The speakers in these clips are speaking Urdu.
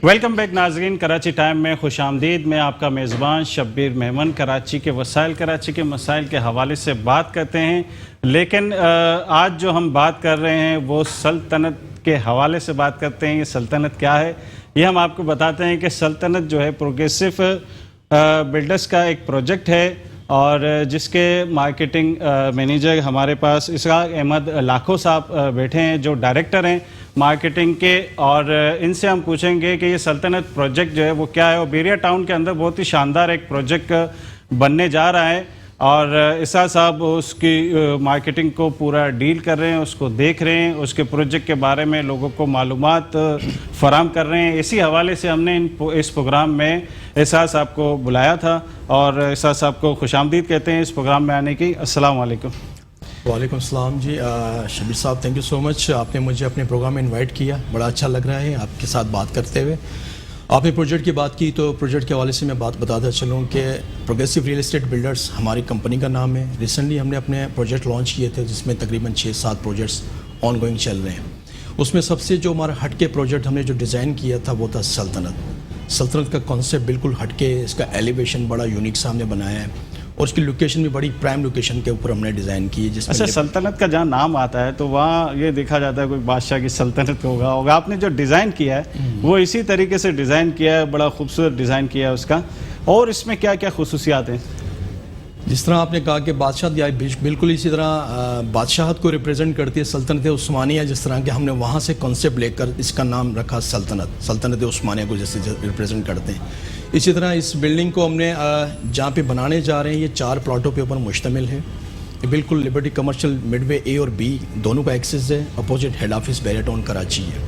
ویلکم بیک ناظرین، کراچی ٹائم میں خوش آمدید۔ میں آپ کا میزبان شبیر میمن کراچی کے وسائل، کراچی کے مسائل کے حوالے سے بات کرتے ہیں، لیکن آج جو ہم بات کر رہے ہیں وہ سلطنت کے حوالے سے بات کرتے ہیں۔ یہ سلطنت کیا ہے یہ ہم آپ کو بتاتے ہیں کہ سلطنت جو ہے پروگریسو بلڈرز کا ایک پروجیکٹ ہے، اور جس کے مارکیٹنگ مینیجر ہمارے پاس اسراق احمد لاکھو صاحب بیٹھے ہیں جو ڈائریکٹر ہیں مارکیٹنگ کے، اور ان سے ہم پوچھیں گے کہ یہ سلطنت پروجیکٹ جو ہے وہ کیا ہے، اور بیریا ٹاؤن کے اندر بہت ہی شاندار ایک پروجیکٹ بننے جا رہا ہے، اور اسراق صاحب اس کی مارکیٹنگ کو پورا ڈیل کر رہے ہیں، اس کو دیکھ رہے ہیں، اس کے پروجیکٹ کے بارے میں لوگوں کو معلومات فراہم کر رہے ہیں۔ اسی حوالے سے ہم نے اس پروگرام میں اسراق صاحب کو بلایا تھا، اور اسراق صاحب کو خوش آمدید کہتے ہیں اس پروگرام میں آنے کی۔ السلام علیکم۔ وعلیکم السلام جی، شبیر صاحب تھینک یو سو مچ، آپ نے مجھے اپنے پروگرام میں انوائٹ کیا، بڑا اچھا لگ رہا ہے آپ کے ساتھ بات کرتے ہوئے۔ آپ نے پروجیکٹ کی بات کی تو پروجیکٹ کے حوالے سے میں بات بتاتا چلوں کہ پروگریسو ریئل اسٹیٹ بلڈرز ہماری کمپنی کا نام ہے۔ ریسنٹلی ہم نے اپنے پروجیکٹ لانچ کیے تھے جس میں تقریباً 6-7 پروجیکٹس آن گوئنگ چل رہے ہیں۔ اس میں سب سے جو ہمارا ہٹ کے پروجیکٹ ہم نے جو ڈیزائن کیا تھا وہ تھا سلطنت کا کانسیپٹ بالکل ہٹ کے، اس کا ایلیویشن بڑا یونیک سا ہم نے بنایا ہے، اور اس کی لوکیشن بھی بڑی پرائم لوکیشن کے اوپر ہم نے ڈیزائن کی ہے۔ جس اچھا، سلطنت کا جہاں نام آتا ہے تو وہاں یہ دیکھا جاتا ہے کوئی بادشاہ کی سلطنت ہوگا۔ آپ نے جو ڈیزائن کیا ہے وہ اسی طریقے سے ڈیزائن کیا ہے، بڑا خوبصورت ڈیزائن کیا ہے اس کا، اور اس میں کیا کیا خصوصیات ہیں؟ جس طرح آپ نے کہا کہ بادشاہت بالکل اسی طرح بادشاہت کو ریپریزنٹ کرتی ہے سلطنت عثمانیہ، جس طرح کہ ہم نے وہاں سے کانسیپٹ لے کر اس کا نام رکھا سلطنت عثمانیہ کو جیسے ریپریزنٹ کرتے ہیں۔ اسی طرح اس بلڈنگ کو ہم نے جہاں پہ بنانے جا رہے ہیں یہ 4 پلاٹوں کے اوپر مشتمل ہے۔ یہ بالکل لبرٹی کمرشل مڈ وے اے اور بی دونوں کا ایکسس ہے، opposite head office بیریا town Karachi ہے،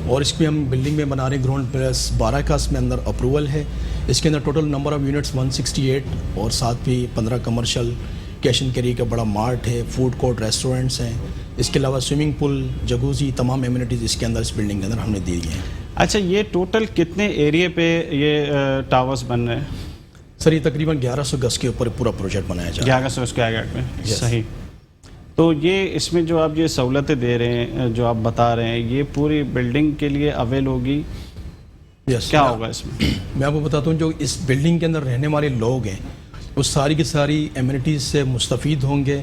اور اس میں ہم بلڈنگ میں بنا رہے ہیں گراؤنڈ پلس 12 کا اس میں اندر اپروول ہے۔ اس کے اندر ٹوٹل نمبر آف یونٹس 168، اور ساتھ بھی 15 کمرشل کیش اینڈ کیری کا بڑا مارٹ ہے، فوڈ کورٹ، ریسٹورنٹس ہیں۔ اس کے علاوہ سوئمنگ پول، جگوزی، تمام ایمینٹیز اس کے اندر اس بلڈنگ کے اندر ہم نے دی ہیں۔ اچھا، یہ ٹوٹل کتنے ایریے پہ یہ ٹاورز بن رہے ہیں؟ سر یہ تقریباً 1100 گز کے اوپر پورا پروجیکٹ بنایا جا رہا ہے۔ 1100 اسکوائر یارڈ میں، صحیح۔ تو یہ اس میں جو آپ یہ سہولتیں دے رہے ہیں، جو آپ بتا رہے ہیں، یہ پوری بلڈنگ کے لیے اویل ہوگی؟ کیا ہوگا اس میں آپ کو بتاتا ہوں، جو اس بلڈنگ کے اندر رہنے والے لوگ ہیں وہ ساری کی ساری ایمینٹیز سے مستفید ہوں گے۔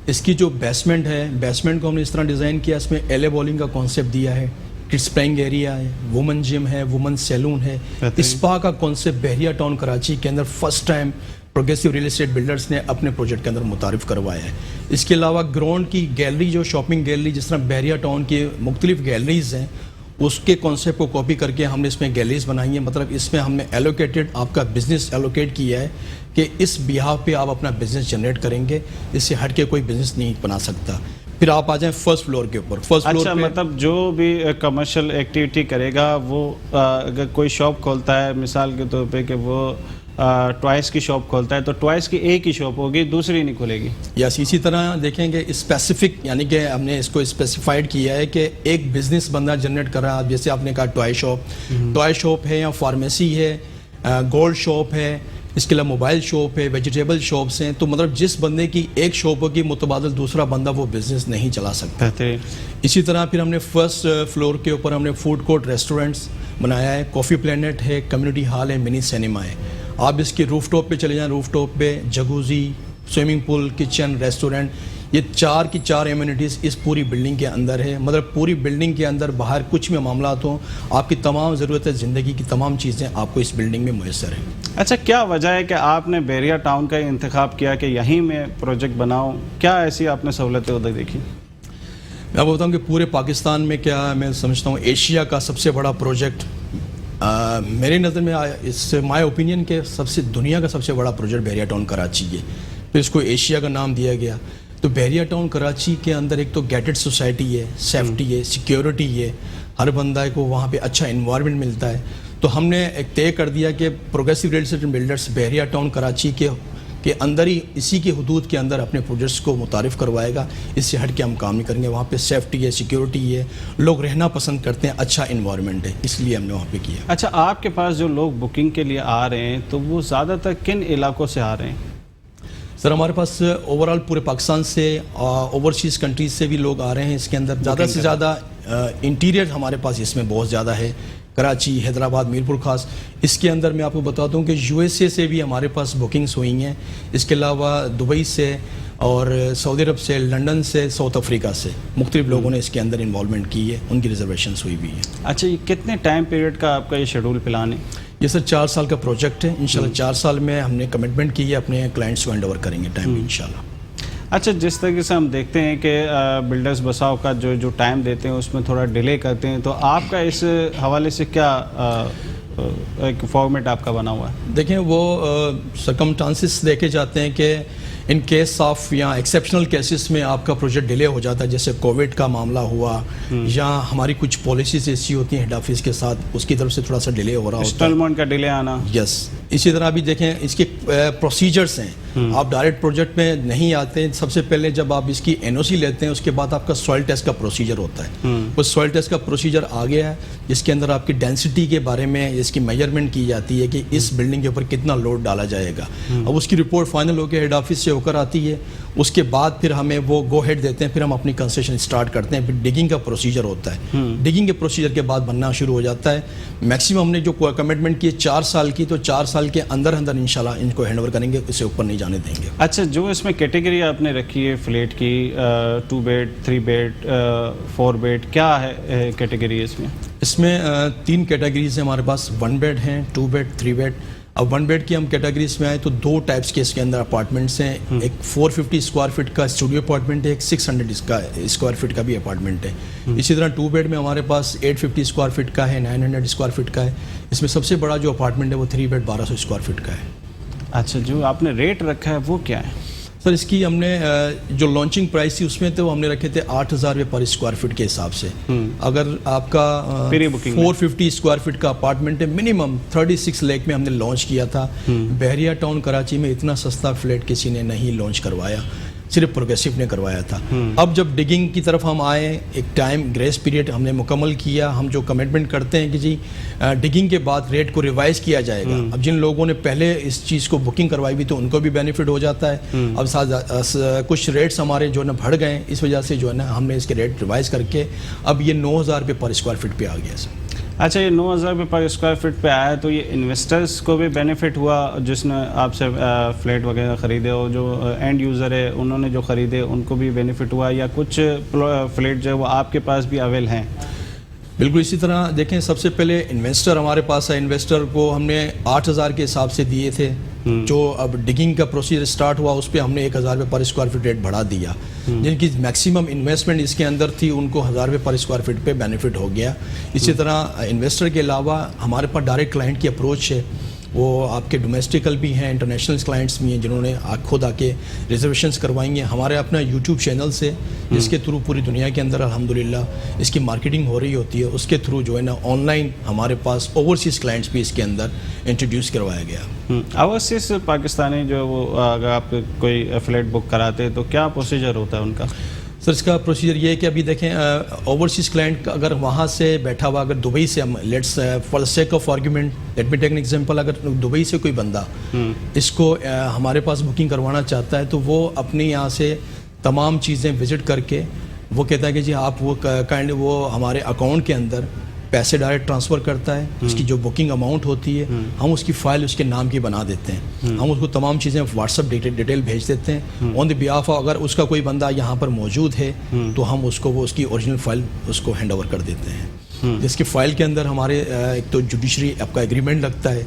اس کی جو بیسمنٹ ہے، بیسمنٹ کو ہم نے اس طرح ڈیزائن کیا، اس میں ایلے بولنگ کا کانسیپٹ دیا ہے، کڈس پلینگ ایریا ہے، وومن جم ہے، وومن سیلون ہے۔ اسپا کا کانسیپٹ بیریا ٹاؤن کراچی کے اندر first time progressive real estate builders نے اپنے پروجیکٹ کے اندر متعارف کروایا ہے۔ اس کے علاوہ گراؤنڈ کی گیلری، جو شاپنگ گیلری جس طرح بیریا ٹاؤن کی مختلف گیلریز ہیں، اس کے کانسیپٹ کو کاپی کر کے ہم نے اس میں گیلریز بنائی ہیں۔ مطلب اس میں ہم نے ایلوکیٹڈ آپ کا بزنس ایلوکیٹ کیا ہے کہ اس بیہاف پہ آپ اپنا بزنس جنریٹ کریں گے، اس سے ہٹ کے کوئی بزنس نہیں بنا سکتا۔ پھر آپ آ جائیں فرسٹ فلور کے اوپر۔ اچھا، مطلب جو بھی کمرشل ایکٹیویٹی کرے گا وہ اگر کوئی شاپ کھولتا ہے مثال کے طور پہ کہ وہ ٹوائس کی شاپ کھولتا ہے تو ٹوائس کی ایک ہی شاپ ہوگی، دوسری نہیں کھلے گی؟ یس، اسی طرح دیکھیں گے اسپیسیفک، یعنی کہ ہم نے اس کو اسپیسیفائڈ کیا ہے کہ ایک بزنس بندہ جنریٹ کر رہا ہے۔ جیسے آپ نے کہا ٹوائے شاپ ہے، یا فارمیسی ہے، گولڈ شاپ ہے، اس کے علاوہ موبائل شاپ ہے، ویجیٹیبل شاپس ہیں، تو مطلب جس بندے کی ایک شاپ ہوگی متبادل دوسرا بندہ وہ بزنس نہیں چلا سکتا۔ اسی طرح پھر ہم نے فرسٹ فلور کے اوپر ہم نے فوڈ کورٹ، ریسٹورنٹس بنایا ہے، کافی پلینٹ ہے، کمیونٹی ہال ہے، منی سینما ہے۔ آپ اس کے روف ٹاپ پہ چلے جائیں، روف ٹاپ پہ جگوزی، سوئمنگ پول، کچن، ریسٹورنٹ، یہ 4 کی 4 ایمینٹیز اس پوری بلڈنگ کے اندر ہے۔ مطلب پوری بلڈنگ کے اندر باہر کچھ بھی معاملات ہوں، آپ کی تمام ضرورت زندگی کی تمام چیزیں آپ کو اس بلڈنگ میں میسر ہیں۔ اچھا، کیا وجہ ہے کہ آپ نے بیریا ٹاؤن کا انتخاب کیا کہ یہیں میں پروجیکٹ بناؤں؟ کیا ایسی آپ نے سہولتیں ادھر دیکھی؟ میں آپ بتاؤں کہ پورے پاکستان میں کیا میں سمجھتا ہوں ایشیا کا سب سے بڑا پروجیکٹ، میرے نظر میں اس سے مائی اوپینین کہ دنیا کا سب سے بڑا پروجیکٹ بیریا ٹاؤن کراچی ہے، پھر اس کو ایشیا کا نام دیا گیا۔ تو بیریا ٹاؤن کراچی کے اندر ایک تو گیٹڈ سوسائٹی ہے، سیفٹی ہے، سیکیورٹی ہے، ہر بندہ کو وہاں پہ اچھا انوائرمنٹ ملتا ہے۔ تو ہم نے ایک طے کر دیا کہ progressive real estate builders بیریا town Karachi کے اندر ہی، اسی کے حدود کے اندر اپنے پروجیکٹس کو متعارف کروائے گا۔ اس سے ہٹ کے ہم کام نہیں کریں گے۔ وہاں پہ سیفٹی ہے، سیکیورٹی ہے، لوگ رہنا پسند کرتے ہیں، اچھا انوائرمنٹ ہے، اس لیے ہم نے وہاں پہ کیا۔ اچھا، آپ کے پاس جو لوگ بکنگ کے لیے آ رہے ہیں تو وہ زیادہ تر کن علاقوں سے آ رہے ہیں؟ سر ہمارے پاس اوورال پورے پاکستان سے، اوورسیز کنٹریز سے بھی لوگ آ رہے ہیں۔ اس کے اندر زیادہ سے زیادہ انٹیریئر ہمارے پاس اس میں بہت زیادہ ہے، کراچی، حیدرآباد، میرپور خاص. اس کے اندر میں آپ کو بتاتا ہوں کہ USA سے بھی ہمارے پاس بکنگس ہوئی ہیں. اس کے علاوہ دبئی سے اور سعودی عرب سے، لنڈن سے، ساؤتھ افریقہ سے مختلف لوگوں نے اس کے اندر انوالومنٹ کی ہے، ان کی ریزرویشنس ہوئی بھی ہیں. اچھا، یہ کتنے ٹائم پیریڈ کا آپ کا یہ شیڈول پلان ہے؟ یہ سر 4 سال کا پروجیکٹ ہے. انشاءاللہ 4 سال میں ہم نے کمٹمنٹ کی ہے، اپنے کلائنٹس کو ہینڈ اوور کریں گے ٹائم انشاءاللہ. اچھا، جس طریقے سے ہم دیکھتے ہیں کہ بلڈرز بساؤ کا جو ٹائم دیتے ہیں اس میں تھوڑا ڈیلے کرتے ہیں، تو آپ کا اس حوالے سے کیا ایک فارمیٹ آپ کا بنا ہوا ہے؟ دیکھیں، وہ سرکمسٹانسز دیکھے جاتے ہیں کہ ان کیس آف یا ایکسیپشنل کیسز میں آپ کا پروجیکٹ ڈیلے ہو جاتا ہے، جیسے کووڈ کا معاملہ ہوا یا ہماری کچھ پالیسیز ایسی ہوتی ہیں ہیڈ آفس کے ساتھ، اس کی طرف سے تھوڑا سا ڈیلے ہو رہا ہوتا ہے، انسٹالمنٹ کا ڈیلے آنا. یس. اسی طرح بھی دیکھیں اس کے پروسیجرز ہیں. آپ ڈائریکٹ پروجیکٹ میں نہیں آتے. سب سے پہلے جب آپ اس کی NOC لیتے ہیں اس کے بعد آپ کا سوائل ٹیسٹ کا پروسیجر ہوتا ہے. اس سوائل ٹیسٹ کا پروسیجر آ گیا ہے جس کے اندر آپ کی ڈینسٹی کے بارے میں اس کی میجرمنٹ کی جاتی ہے کہ اس بلڈنگ کے اوپر کتنا لوڈ ڈالا جائے گا. اب اس کی رپورٹ فائنل ہو کے ہیڈ آفس سے ہو کر آتی ہے. اس کے بعد پھر ہمیں وہ گو ہیڈ دیتے ہیں، پھر ہم اپنی کنسٹرکشن اسٹارٹ کرتے ہیں. پھر ڈگنگ کا پروسیجر ہوتا ہے. ڈگنگ کے پروسیجر کے بعد بننا شروع ہو جاتا ہے. میکسیمم ہم نے جو کمٹمنٹ کی ہے 4 سال کی، تو 4 سال کے اندر انشاءاللہ ان کو ہینڈ اوور کریں گے، اس سے اوپر نہیں جانے دیں گے. اچھا، جو اس میں کیٹیگری آپ نے رکھی ہے فلیٹ کی، 2 بیڈ، 3 بیڈ، 4 بیڈ، کیا ہے کیٹیگری اس میں؟ اس میں 3 کیٹیگریز ہیں ہمارے پاس. 1 بیڈ ہیں، 2 بیڈ، 3 بیڈ. اب 1 بیڈ کی ہم کیٹیگریز میں آئیں تو 2 ٹائپس کے اس کے اندر اپارٹمنٹس ہیں. ایک 450 اسکوائر فٹ کا اسٹوڈیو اپارٹمنٹ ہے، ایک 600 اسکوائر فٹ کا بھی اپارٹمنٹ ہے. اسی طرح 2 بیڈ میں ہمارے پاس 850 اسکوائر فٹ کا ہے، 900 اسکوائر فٹ کا ہے. اس میں سب سے بڑا جو اپارٹمنٹ ہے وہ 3 بیڈ 1200 اسکوائر فٹ کا ہے. اچھا، جو آپ نے ریٹ رکھا ہے وہ کیا ہے؟ سر اس کی ہم نے جو لانچنگ پرائس تھی اس میں تو ہم نے رکھے تھے 8000 روپے پر اسکوائر فٹ کے حساب سے. اگر آپ کا 450 اسکوائر فٹ کا اپارٹمنٹ ہے، منیمم 36 لاکھ میں ہم نے لانچ کیا تھا. بحریہ ٹاؤن کراچی میں اتنا سستا فلیٹ کسی نے نہیں لانچ کروایا، صرف پروگریسو نے کروایا تھا. اب جب ڈگنگ کی طرف ہم آئے، ایک ٹائم گریس پیریڈ ہم نے مکمل کیا. ہم جو کمٹمنٹ کرتے ہیں کہ جی ڈگنگ کے بعد ریٹ کو ریوائز کیا جائے گا. اب جن لوگوں نے پہلے اس چیز کو بکنگ کروائی بھی تو ان کو بھی بینیفٹ ہو جاتا ہے. اب کچھ ریٹس ہمارے جو ہے نا بڑھ گئے، اس وجہ سے جو ہے نا ہم نے اس کے ریٹ ریوائز کر کے اب یہ 9000 روپے پر اسکوائر فٹ پہ آ گیا سر. اچھا، یہ 9000 روپے پر اسکوائر فٹ پہ آیا تو یہ انویسٹرز کو بھی بینیفٹ ہوا جس نے آپ سے فلیٹ وغیرہ خریدے، اور جو اینڈ یوزر ہے انہوں نے جو خریدے ان کو بھی بینیفٹ ہوا، یا کچھ فلیٹ جو ہے وہ آپ کے پاس بھی اویل ہیں؟ بالکل اسی طرح دیکھیں، سب سے پہلے انویسٹر ہمارے پاس ہے. انویسٹر کو ہم نے 8000 کے حساب سے دیے تھے. جو اب ڈگنگ کا پروسیجر سٹارٹ ہوا اس پہ ہم نے 1000 روپے پر اسکوائر فٹ ریٹ بڑھا دیا. جن کی میکسیمم انویسٹمنٹ اس کے اندر تھی ان کو 1000 روپے پر اسکوائر فٹ پہ بینیفٹ ہو گیا. اسی طرح انویسٹر کے علاوہ ہمارے پاس ڈائریکٹ کلائنٹ کی اپروچ ہے. وہ آپ کے ڈومیسٹیکل بھی ہیں، انٹرنیشنل کلائنٹس بھی ہیں جنہوں نے خود آ کے ریزرویشنس کروائیں گے. ہمارے اپنا یوٹیوب چینل سے جس کے تھرو پوری دنیا کے اندر الحمدللہ اس کی مارکیٹنگ ہو رہی ہوتی ہے، اس کے تھرو جو ہے نا آن لائن ہمارے پاس اوورسیز کلائنٹس بھی اس کے اندر انٹروڈیوس کروایا گیا. اوورسیز پاکستانی جو وہ اگر آپ کوئی فلیٹ بک کراتے ہیں تو کیا پروسیجر ہوتا ہے ان کا؟ سر اس کا پروسیجر یہ ہے کہ ابھی دیکھیں اوورسیز کلائنٹ اگر وہاں سے بیٹھا ہوا، اگر دبئی سے ہم let's for the sake of argument let me take an example, اگر دبئی سے کوئی بندہ اس کو ہمارے پاس بکنگ کروانا چاہتا ہے تو وہ اپنے یہاں سے تمام چیزیں وزٹ کر کے وہ کہتا ہے کہ جی آپ وہ ہمارے اکاؤنٹ کے اندر پیسے ڈائریکٹ ٹرانسفر کرتا ہے. اس کی جو بکنگ اماؤنٹ ہوتی ہے ہم اس کی فائل اس کے نام کی بنا دیتے ہیں. ہم اس کو تمام چیزیں واٹس ایپ ڈیٹیل بھیج دیتے ہیں آن دی بیہاف. اگر اس کا کوئی بندہ یہاں پر موجود ہے تو ہم اس کو اس کی اوریجنل فائل اس کو ہینڈ اوور کر دیتے ہیں. جس کی فائل کے اندر ہمارے ایک تو جوڈیشری آپ کا ایگریمنٹ لگتا ہے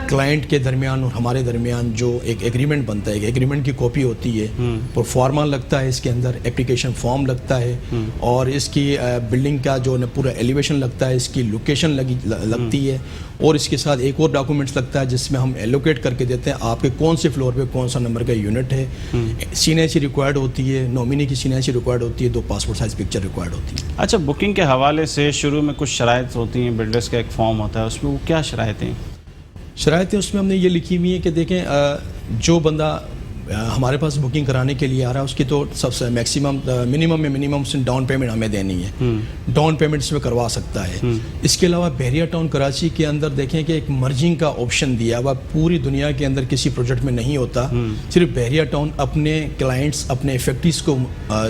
کلائنٹ کے درمیان اور ہمارے درمیان، جو ایک ایگریمنٹ بنتا ہے، ایک ایگریمنٹ کی کاپی ہوتی ہے، پرفارما لگتا ہے اس کے اندر، اپلیکیشن فارم لگتا ہے، اور اس کی بلڈنگ کا جو پورا ایلیویشن لگتا ہے، اس کی لوکیشن لگتی ہے، اور اس کے ساتھ ایک اور ڈاکومنٹس لگتا ہے جس میں ہم ایلوکیٹ کر کے دیتے ہیں آپ کے کون سے فلور پہ کون سا نمبر کا یونٹ ہے. سینیسی ریکوائرڈ ہوتی ہے، نومینی کی سینیسی ریکوائرڈ ہوتی ہے، 2 پاسپورٹ سائز پکچر ریکوائرڈ ہوتی ہے. اچھا، بکنگ کے حوالے سے شروع میں کچھ شرائط ہوتی ہیں، بلڈرز کا ایک فارم ہوتا ہے، اس میں وہ کیا شرائطیں؟ شرائطیں اس میں ہم نے یہ لکھی ہوئی ہیں کہ دیکھیں جو بندہ ہمارے پاس بکنگ کرانے کے لیے آ رہا ہے، اس کی تو سب سے میکسیمم منیمم میں منیمم ڈاؤن پیمنٹ ہمیں دینی ہے، ڈاؤن پیمنٹ اس میں کروا سکتا ہے۔ اس کے علاوہ بحریہ ٹاؤن کراچی کے اندر دیکھیں کہ ایک مرجنگ کا آپشن دیا ہوا، پوری دنیا کے اندر کسی پروجیکٹ میں نہیں ہوتا، صرف بحریہ ٹاؤن اپنے کلائنٹس اپنے فیکٹریز کو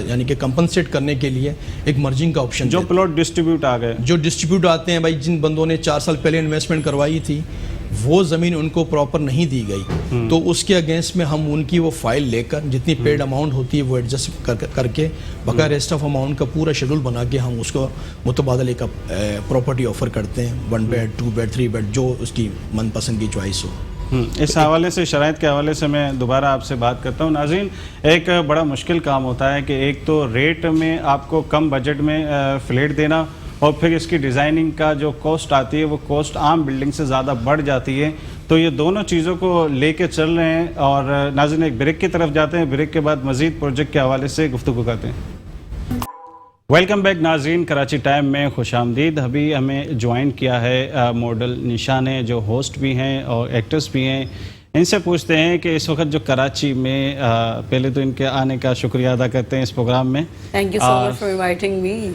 یعنی کہ کمپنسیٹ کرنے کے لیے ایک مرجنگ کا آپشن، جو پلاٹ ڈسٹریبیوٹ آ گئے، جو ڈسٹریبیوٹ آتے ہیں بھائی، جن بندوں نے 4 سال پہلے انویسٹمنٹ کروائی تھی وہ زمین ان کو پراپر نہیں دی گئی، تو اس کے اگینسٹ میں ہم ان کی وہ فائل لے کر جتنی پیڈ اماؤنٹ ہوتی ہے وہ ایڈجسٹ کر کے بقا ریسٹ آف اماؤنٹ کا پورا شیڈول بنا کے ہم اس کو متبادل ایک پراپرٹی آفر کرتے ہیں، 1 بیڈ 2 بیڈ 3 بیڈ جو اس کی من پسند کی چوائس ہو۔ اس حوالے سے شرائط کے حوالے سے میں دوبارہ آپ سے بات کرتا ہوں۔ ناظرین، ایک بڑا مشکل کام ہوتا ہے کہ ایک تو ریٹ میں آپ کو کم بجٹ میں فلیٹ دینا، اور پھر اس کی ڈیزائننگ کا جو کاسٹ آتی ہے وہ کاسٹ عام بلڈنگ سے زیادہ بڑھ جاتی ہے، تو یہ دونوں چیزوں کو لے کے چل رہے ہیں۔ اور ناظرین ایک بریک کی طرف جاتے ہیں، بریک کے بعد مزید پروجیکٹ کے حوالے سے گفتگو کرتے ہیں۔ ویلکم بیک ناظرین، کراچی ٹائم میں خوش آمدید۔ ابھی ہمیں جوائن کیا ہے ماڈل نشا نے، جو ہوسٹ بھی ہیں اور ایکٹرس بھی ہیں۔ ان سے پوچھتے ہیں کہ اس وقت جو کراچی میں، پہلے تو ان کے آنے کا شکریہ ادا کرتے ہیں اس پروگرام میں۔ Thank you so much for inviting me.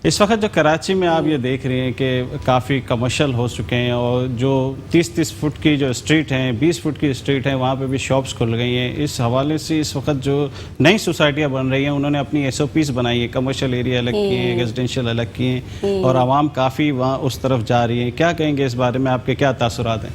اس وقت جو کراچی میں آپ یہ دیکھ رہے ہیں کہ کافی کمرشل ہو چکے ہیں، اور جو 30 فٹ کی جو اسٹریٹ ہیں، 20 فٹ کی اسٹریٹ ہیں، وہاں پہ بھی شاپس کھل گئی ہیں۔ اس حوالے سے اس وقت جو نئی سوسائٹیاں بن رہی ہیں، انہوں نے اپنی SOPs بنائی ہیں، کمرشل ایریا الگ کیے ہیں، ریزیڈینشیل الگ کیے ہیں، اور عوام کافی وہاں اس طرف جا رہی ہیں۔ کیا کہیں گے اس بارے میں، آپ کے کیا تاثرات ہیں؟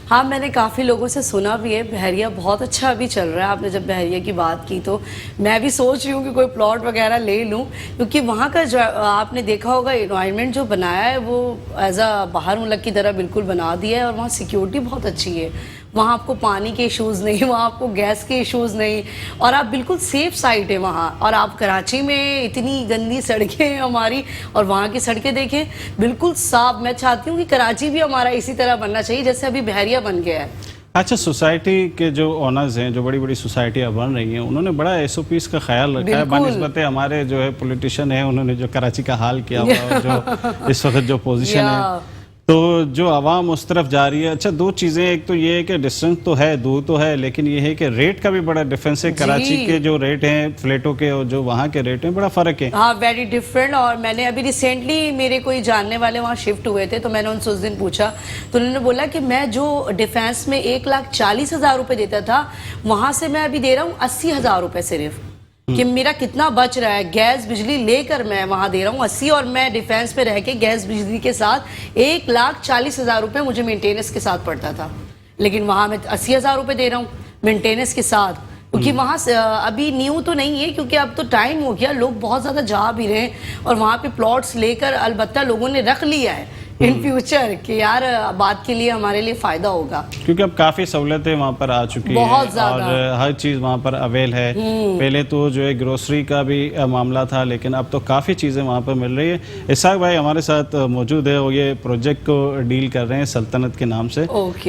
ہاں، میں نے کافی لوگوں سے سنا بھی ہے، بحریہ بہت اچھا ابھی چل رہا ہے۔ آپ نے جب بحریہ کی بات کی تو میں بھی سوچ رہی ہوں کہ کوئی پلاٹ وغیرہ لے لوں، کیونکہ وہاں کا جو آپ نے دیکھا ہوگا انوائرمنٹ جو بنایا ہے وہ ایز اے باہر ملک کی طرح بالکل بنا دیا ہے، اور وہاں سیکیورٹی بہت اچھی ہے۔ وہاں آپ کو پانی کے ایشوز نہیں، وہاں آپ کو گیس کے ایشوز نہیں، اور آپ بالکل سیف سائٹ ہے وہاں۔ اور آپ کراچی میں اتنی گندی سڑکیں ہیں ہماری، اور وہاں کی سڑکیں دیکھیں بالکل صاف۔ میں چاہتی ہوں کہ کراچی بھی ہمارا اسی طرح بننا چاہیے جیسے ابھی بحریہ بن گیا ہے۔ اچھا، سوسائٹی کے جو اونرز ہیں، جو بڑی بڑی سوسائٹیاں بن رہی ہیں، انہوں نے بڑا SOPs کا خیال رکھا ہے بنسبت ہمارے جو ہے پولیٹیشین ہیں، انہوں نے جو کراچی کا حال کیا ہوا ہے، جو اس وقت جو پوزیشن ہے، تو جو عوام اس طرف جا رہی ہے۔ اچھا، 2 چیزیں، ایک تو یہ ہے کہ ڈسٹنس تو ہے، دور تو ہے، لیکن یہ ہے کہ ریٹ کا بھی بڑا ڈفرینس ہے۔ کراچی کے جو ریٹ ہیں فلیٹوں کے اور جو وہاں کے ریٹ ہیں، بڑا فرق ہے۔ ہاں، ویری ڈفرینٹ۔ اور میں نے ابھی ریسنٹلی میرے کوئی جاننے والے وہاں شفٹ ہوئے تھے، تو میں نے ان سے اس دن پوچھا تو انہوں نے بولا کہ میں جو ڈیفینس میں 1,40,000 روپے دیتا تھا، وہاں سے میں ابھی دے رہا ہوں 80,000 روپے صرف، کہ میرا کتنا بچ رہا ہے۔ گیس بجلی لے کر میں وہاں دے رہا ہوں 80، اور میں ڈیفینس پہ رہ کے گیس بجلی کے ساتھ 1,40,000 روپے مجھے مینٹیننس کے ساتھ پڑتا تھا، لیکن وہاں میں 80,000 روپے دے رہا ہوں مینٹیننس کے ساتھ، کیونکہ وہاں ابھی نیو تو نہیں ہے، کیونکہ اب تو ٹائم ہو گیا، لوگ بہت زیادہ جا بھی رہے ہیں، اور وہاں پہ پلاٹس لے کر البتہ لوگوں نے رکھ لیا ہے ان فیوچر کہ یار بات کے لیے ہمارے لیے فائدہ ہوگا، کیونکہ اب کافی سہولتیں وہاں پر آ چکی ہیں، اور ہر چیز وہاں پر اویل ہے۔ پہلے تو جو ہے گروسری کا بھی معاملہ تھا، لیکن اب تو کافی چیزیں وہاں پر مل رہی ہے۔ اسحاق بھائی ہمارے ساتھ موجود ہے، وہ یہ پروجیکٹ کو ڈیل کر رہے ہیں سلطنت کے نام سے،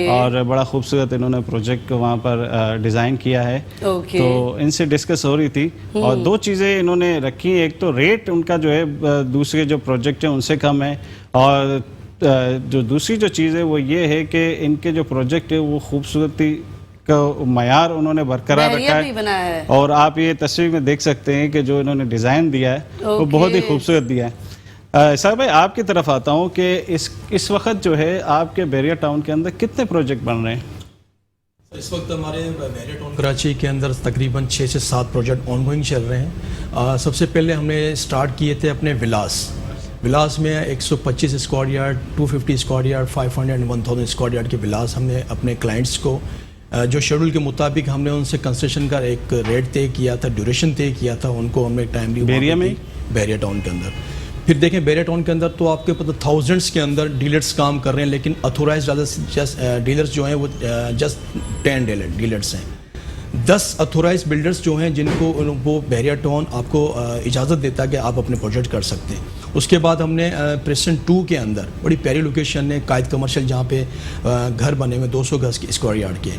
اور بڑا خوبصورت انہوں نے پروجیکٹ وہاں پر ڈیزائن کیا ہے، تو ان سے ڈسکس ہو رہی تھی، اور 2 چیزیں انہوں نے رکھی، ایک تو ریٹ ان کا جو ہے دوسرے جو پروجیکٹ ہیں ان سے کم ہے، اور جو دوسری جو چیز ہے وہ یہ ہے کہ ان کے جو پروجیکٹ ہے وہ خوبصورتی کا معیار انہوں نے برقرار رکھا ہے، اور آپ یہ تصویر میں دیکھ سکتے ہیں کہ جو انہوں نے ڈیزائن دیا ہے وہ بہت ہی خوبصورت دیا ہے۔ صاحب بھائی آپ کی طرف آتا ہوں کہ اس وقت جو ہے آپ کے بحریہ ٹاؤن کے اندر کتنے پروجیکٹ بن رہے ہیں؟ اس وقت ہمارے بحریہ ٹاؤن کراچی کے اندر تقریباً 6 سے 7 پروجیکٹ آن گوئنگ چل رہے ہیں۔ سب سے پہلے ہم نے اسٹارٹ کیے تھے اپنے ولاس میں 125 square yard, 250 square yard, 500 and 1000 square yard کے ولاس ہم نے اپنے کلائنٹس کو جو شیڈول کے مطابق ہم نے ان سے کنسٹرکشن کا ایک ریٹ طے کیا تھا، ڈیوریشن طے کیا تھا، ان کو ہم نے ٹائملی بحریہ ٹاؤن کے اندر۔ پھر دیکھیں بحریہ ٹاؤن کے اندر تو آپ کے پتہ تھاؤزنڈس کے اندر ڈیلرز کام کر رہے ہیں، لیکن اتھورائز ڈیلرز جو ہیں وہ جسٹ 10 ڈیلرز ہیں۔ 10 اتھورائز بلڈرز جو ہیں جن کو وہ بحریہ ٹاؤن آپ کو اجازت دیتا ہے کہ آپ اپنے پروجیکٹ کر سکتے ہیں۔ اس کے بعد ہم نے پریسٹن 2 کے اندر بڑی پیاری لوکیشن ہے، قائد کمرشل، جہاں پہ گھر بنے ہوئے 200 گز کے اسکوائر یارڈ کے،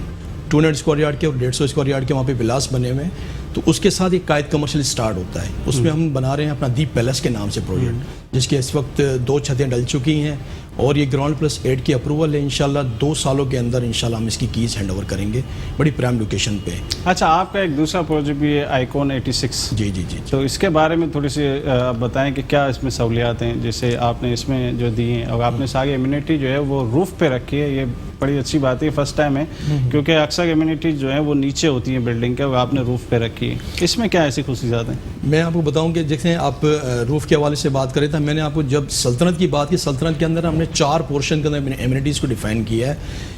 200 اسکوائر یارڈ کے اور 150 اسکوائر یارڈ کے وہاں پہ ولاس بنے ہوئے ہیں۔ تو اس کے ساتھ ایک قائد کمرشل سٹارٹ ہوتا ہے. اس میں ہم بنا رہے ہیں اپنا دیپ پیلس کے نام سے پروجیکٹ, جس کے اس وقت 2 چھتیں ڈل چکی ہیں اور یہ گراؤنڈ پلس 8 کی اپروول ہے. انشاءاللہ 2 سالوں کے اندر انشاءاللہ ہم اس کی کیز ہینڈ اوور کریں گے بڑی پرائم لوکیشن پہ. اچھا, آپ کا ایک دوسرا پروجیکٹ بھی ہے آئیکون 86. جی جی جی. تو اس کے بارے میں تھوڑی سی آپ بتائیں کہ کیا اس میں سہولیات ہیں جیسے آپ نے اس میں جو دی ہیں, اور آپ نے ساری امیونٹی جو ہے وہ روف پہ رکھی ہے. یہ بڑی اچھی بات ہے, فرسٹ ٹائم ہے, کیونکہ اکثر امیونٹی جو ہے وہ نیچے ہوتی ہیں بلڈنگ کے, اور آپ نے روف پہ رکھی ہے. اس میں کیا ایسی خصوصیات ہیں؟ میں آپ کو بتاؤں کہ جیسے آپ روف کے حوالے سے بات کرے تھے, میں نے آپ کو جب سلطنت کی بات کی, سلطنت کے اندر ہم نے 4 پورشن کے اندر ایمینٹیز کو ڈیفائن کیا ہے.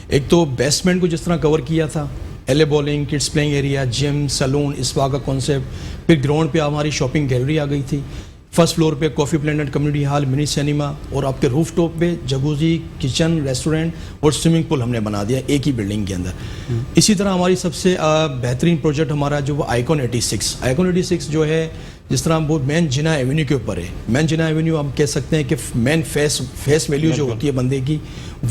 ایک تو بیسمنٹ کو جس طرح کور کیا تھا, ایلے بولنگ, کڈس پلینگ ایریا, جم, سیلون, اسپا کا کانسیپٹ. پھر گراؤنڈ پہ ہماری شاپنگ گیلری آ گئی تھی. فرسٹ فلور پہ کافی پلینٹ, کمیونٹی ہال, منی سینما, اور آپ کے روف ٹاپ پہ جگوزی, کچن, ریسٹورنٹ اور سوئمنگ پول ہم نے بنا دیا ایک ہی بلڈنگ کے اندر. اسی طرح ہماری سب سے بہترین پروجیکٹ ہمارا جو وہ آئیکون 86. آئیکون 86 جو ہے جس طرح وہ مین جنا ایونیو کے اوپر ہے. مین جنا ایونیو ہم کہہ سکتے ہیں کہ مین فیس ویلیو جو ہوتی ہے بندے کی,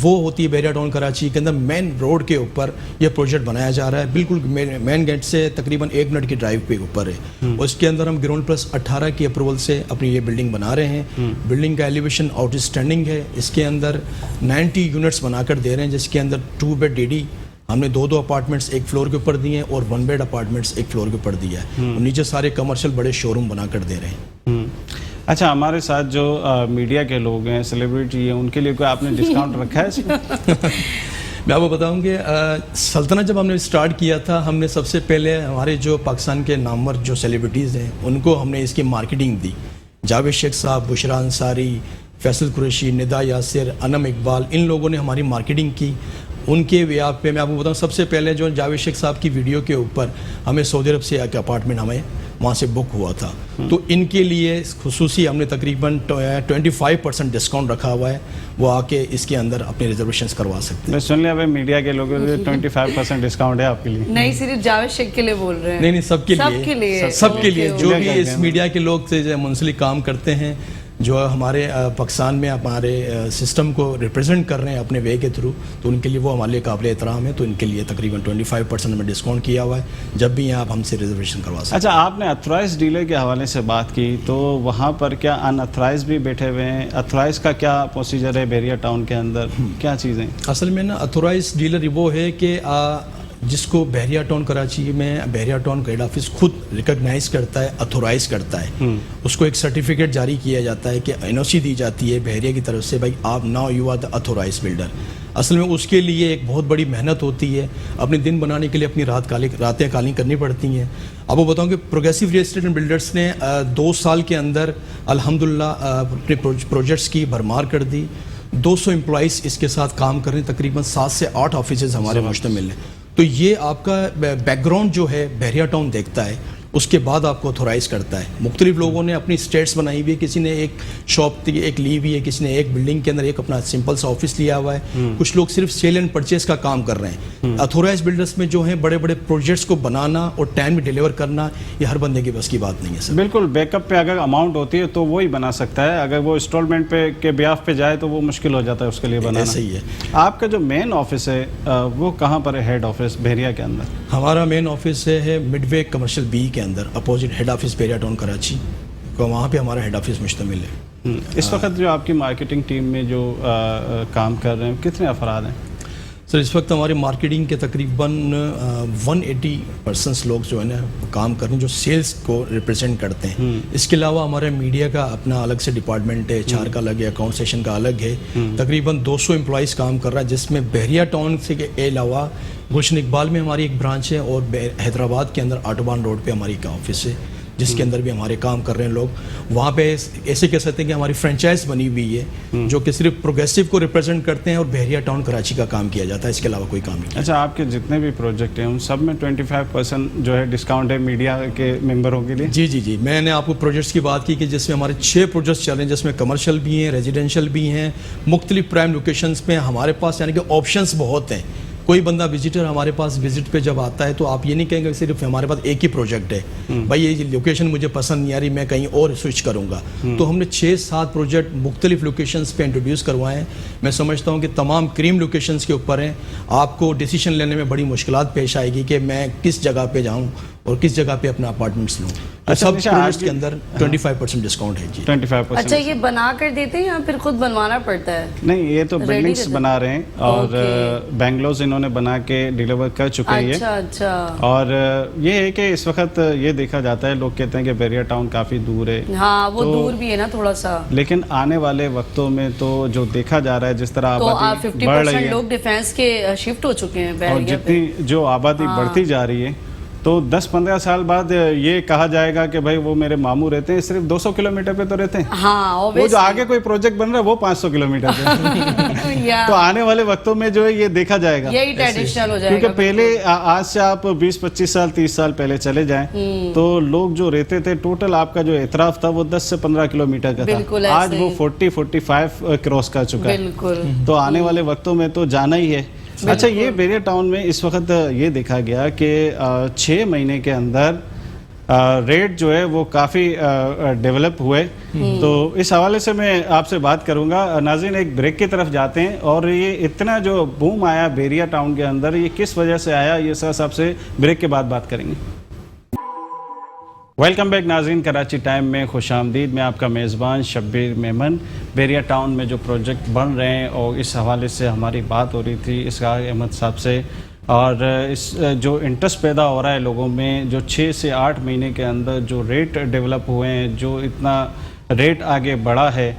وہ ہوتی ہے بحیرہ ٹاؤن کراچی کے اندر. مین روڈ کے اوپر یہ پروجیکٹ بنایا جا رہا ہے, بالکل مین گیٹ سے تقریباً 1 منٹ کی ڈرائیو پہ اوپر ہے. اور اس کے اندر ہم گراؤنڈ پلس 18 کی اپروول سے اپنی یہ بلڈنگ بنا رہے ہیں. بلڈنگ کا ایلیویشن آؤٹ اسٹینڈنگ ہے. اس کے اندر 90 یونٹس بنا کر دے رہے ہیں, جس کے اندر 2 بیڈ ڈی ڈی ہم نے 2 اپارٹمنٹس ایک فلور کے اوپر دیے ہیں, اور 1 بیڈ اپارٹمنٹس ایک فلور کے اوپر دیا ہے. اور نیچے سارے کمرشل بڑے شو روم بنا کر دے رہے ہیں. اچھا, ہمارے ساتھ جو میڈیا کے لوگ ہیں, سیلیبریٹی ہیں, ان کے لیے کوئی آپ نے ڈسکاؤنٹ رکھا ہے اس میں؟ میں آپ کو بتاؤں کہ سلطنت جب ہم نے اسٹارٹ کیا تھا, ہم نے سب سے پہلے ہمارے جو پاکستان کے نامور جو سیلیبریٹیز ہیں ان کو ہم نے اس کی مارکیٹنگ دی. جاوید شیخ صاحب, بشرا انصاری, فیصل قریشی, ندا یاسر, انم اقبال, ان لوگوں نے ہماری مارکیٹنگ کی. ان کے ویاب پہ میں آپ کو بتاؤں سب سے پہلے جو جاوید شیخ صاحب کی ویڈیو کے اوپر ہمیں سعودی عرب سے ایک اپارٹمنٹ ہمیں وہاں سے بک ہوا تھا. تو ان کے لیے خصوصی ہم نے تقریباً 25% ڈسکاؤنٹ رکھا ہوا ہے. وہ آ کے اس کے اندر اپنے ریزرویشنز کروا سکتے ہیں. میں سن لیا بھائی میڈیا کے لوگوں کے 25% ڈسکاؤنٹ ہے آپ کے لیے. نہیں, صرف جاوید شیخ کے لیے بول رہے ہیں. نہیں, سب کے لیے جو بھی اس میڈیا کے لوگ سے منسلک کام کرتے ہیں, جو ہمارے پاکستان میں ہمارے سسٹم کو ریپرزینٹ کر رہے ہیں اپنے وے کے تھرو, تو ان کے لیے وہ ہمارے لیے قابل احترام ہے. تو ان کے لیے تقریباً 25% میں ڈسکاؤنٹ کیا ہوا ہے, جب بھی آپ ہم سے ریزرویشن کروا سکتے ہیں. اچھا, آپ نے اتھرائز ڈیلر کے حوالے سے بات کی, تو وہاں پر کیا ان اتھرائز بھی بیٹھے ہوئے ہیں؟ اتھرائز کا کیا پروسیجر ہے بحیرہ ٹاؤن کے اندر, کیا چیزیں؟ اصل میں نا اتھورائز ڈیلر وہ ہے کہ جس کو بحیرہ ٹاؤن کراچی میں بحیرہ ٹاؤن کا ہیڈ آفس خود ریکگنائز کرتا ہے, اتھورائز کرتا ہے. اس کو ایک سرٹیفکیٹ جاری کیا جاتا ہے کہ این او سی دی جاتی ہے بحریہ کی طرف سے, بھائی آپ now you are the authorise builder. اصل میں اس کے لیے ایک بہت بڑی محنت ہوتی ہے, اپنے دن بنانے کے لیے اپنی راتیں کالی کرنی پڑتی ہیں. اب وہ بتاؤں کہ progressive real estate and builders نے 2 سال کے اندر الحمدللہ اپنے پروجیکٹس کی بھرمار کر دی. 200 امپلائیز اس کے ساتھ کام کر رہے ہیں, تقریباً 7 سے 8 آفیسز ہمارے مشتمل ہیں. تو یہ آپ کا بیک گراؤنڈ جو ہے بحیرہ ٹاؤن دیکھتا ہے, اس کے بعد آپ کو اتھورائز کرتا ہے. مختلف لوگوں نے اپنی اسٹیٹس بنائی ہوئی ہے, کسی نے ایک شاپ ایک لی ہوئی ہے, کسی نے ایک بلڈنگ کے اندر ایک اپنا سمپل سا آفس لیا ہوا ہے. کچھ لوگ صرف سیل اینڈ پرچیز کا کام کر رہے ہیں. اتھورائز بلڈرس میں جو ہیں بڑے بڑے پروجیکٹس کو بنانا اور ٹائم میں ڈیلیور کرنا, یہ ہر بندے کے بس کی بات نہیں ہے سر. بالکل, بیک اپ پہ اگر اماؤنٹ ہوتی ہے تو وہی بنا سکتا ہے, اگر وہ انسٹالمنٹ پہ کے بیاف پہ جائے تو وہ مشکل ہو جاتا ہے اس کے لیے بنانا. ایسا ہی ہے. آپ کا جو مین آفس ہے وہ کہاں پر ہے, ہیڈ آفس بحریہ کے اندر؟ ہمارا مین آفس ہے مڈ وے کمرشل بی کے اندر, اپوزٹ ہیڈ آفس بحیرہ ٹاؤن کراچی, وہاں پہ ہمارا ہیڈ آفس مشتمل ہے. اس وقت جو آپ کی مارکیٹنگ ٹیم میں جو کام کر رہے ہیں کتنے افراد ہیں؟ سر اس وقت ہماری مارکیٹنگ کے تقریباً 180% لوگ جو ہے نا کام کر رہے ہیں, جو سیلز کو ریپرزینٹ کرتے ہیں. اس کے علاوہ ہمارے میڈیا کا اپنا الگ سے ڈپارٹمنٹ ہے, HR کا الگ ہے, اکاؤنٹ سیشن کا الگ ہے. تقریباً 200 امپلائیز کام کر رہا ہے, جس میں بحریہ ٹاؤن سے کے علاوہ گلشن اقبال میں ہماری ایک برانچ ہے, اور حیدرآباد کے اندر آٹوبان روڈ پہ ہماری ایک آفس ہے, جس کے اندر بھی ہمارے کام کر رہے ہیں لوگ. وہاں پہ ایسے کہہ سکتے ہیں کہ ہماری فرینچائز بنی ہوئی ہے, جو کہ صرف پروگریسو کو ریپرزینٹ کرتے ہیں, اور بحریہ ٹاؤن کراچی کا کام کیا جاتا ہے, اس کے علاوہ کوئی کام نہیں. اچھا, آپ کے جتنے بھی پروجیکٹ ہیں ان سب میں 25% جو ہے ڈسکاؤنٹ ہے میڈیا کے ممبروں کے لیے؟ جی جی جی, میں نے آپ کو پروجیکٹس کی بات کی کہ جس میں ہمارے 6 پروجیکٹس چل رہے ہیں, جس میں کمرشل بھی ہیں, ریزیڈینشیل بھی ہیں, مختلف پرائم لوکیشنز پہ ہمارے پاس, یعنی کہ آپشنس بہت ہیں. کوئی بندہ وزٹر ہمارے پاس وزٹ پہ جب آتا ہے تو آپ یہ نہیں کہیں گے صرف ہمارے پاس ایک ہی پروجیکٹ ہے, بھائی یہ لوکیشن مجھے پسند نہیں آ رہی, میں کہیں اور سوئچ کروں گا. تو ہم نے 6-7 پروجیکٹ مختلف لوکیشنز پہ انٹروڈیوس کروائے ہیں. میں سمجھتا ہوں کہ تمام کریم لوکیشنز کے اوپر ہیں. آپ کو ڈیسیشن لینے میں بڑی مشکلات پیش آئے گی کہ میں کس جگہ پہ جاؤں اور کس جگہ پہ اپنا اپارٹمنٹس لوں. اچھا، سب نشا، پروجیکٹس آج کے اندر 25% ڈسکاؤنٹ ہے جی. 25%. اچھا یہ بنا کر دیتے ہیں یا پھر خود بنوانا پڑتا ہے؟ نہیں، یہ تو بلڈنگس بنا رہے ہیں اور بینگلورز انہوں نے بنا کے ڈیلیور کر چکے ہیں. اچھا اچھا. اور یہ ہے کہ اس وقت یہ دیکھا جاتا ہے، لوگ کہتے ہیں کہ بیریا ٹاؤن کافی دور ہے. ہاں وہ دور بھی ہے نا تھوڑا سا، لیکن آنے والے وقتوں میں تو جو دیکھا جا رہا ہے جس طرح تو آبادی بڑھ رہی 50% ہے لوگ ڈیفینس کے شفٹ ہو چکے ہیں اور بحریہ پہ. جتنی جو آبادی بڑھتی جا رہی ہے تو 10-15 سال بعد یہ کہا جائے گا کہ بھائی وہ میرے ماموں رہتے ہیں صرف 200 کلومیٹر پہ تو رہتے ہیں. ہاں وہ جو آگے کوئی پروجیکٹ بن رہا ہے وہ 500 کلومیٹر پہ. تو آنے والے وقتوں میں جو ہے یہ دیکھا جائے گا، یہی ٹریڈیشنل ہو جائے گا. کیونکہ پہلے آج سے آپ 20-25 سال 30 سال پہلے چلے جائیں تو لوگ جو رہتے تھے ٹوٹل آپ کا جو اعتراف تھا وہ 10 سے 15 کلومیٹر کا تھا. آج وہ 40-45 کراس کر چکا ہے. تو آنے والے وقتوں میں تو جانا ہی ہے. اچھا، یہ بیریا ٹاؤن میں اس وقت یہ دیکھا گیا کہ 6 مہینے کے اندر ریٹ جو ہے وہ کافی ڈیولپ ہوئے. تو اس حوالے سے میں آپ سے بات کروں گا. ناظرین، ایک بریک کی طرف جاتے ہیں اور یہ اتنا جو بوم آیا بیریا ٹاؤن کے اندر یہ کس وجہ سے آیا، یہ سر صاحب سے بریک کے بعد بات کریں گے. ویلکم بیک ناظرین، کراچی ٹائم میں خوش آمدید. میں آپ کا میزبان شبیر میمن. بیریا ٹاؤن میں جو پروجیکٹ بن رہے ہیں اور اس حوالے سے ہماری بات ہو رہی تھی اسرار احمد صاحب سے، اور اس جو انٹرسٹ پیدا ہو رہا ہے لوگوں میں، جو 6 سے 8 مہینے کے اندر جو ریٹ ڈیولپ ہوئے ہیں، جو اتنا ریٹ آگے بڑھا ہے،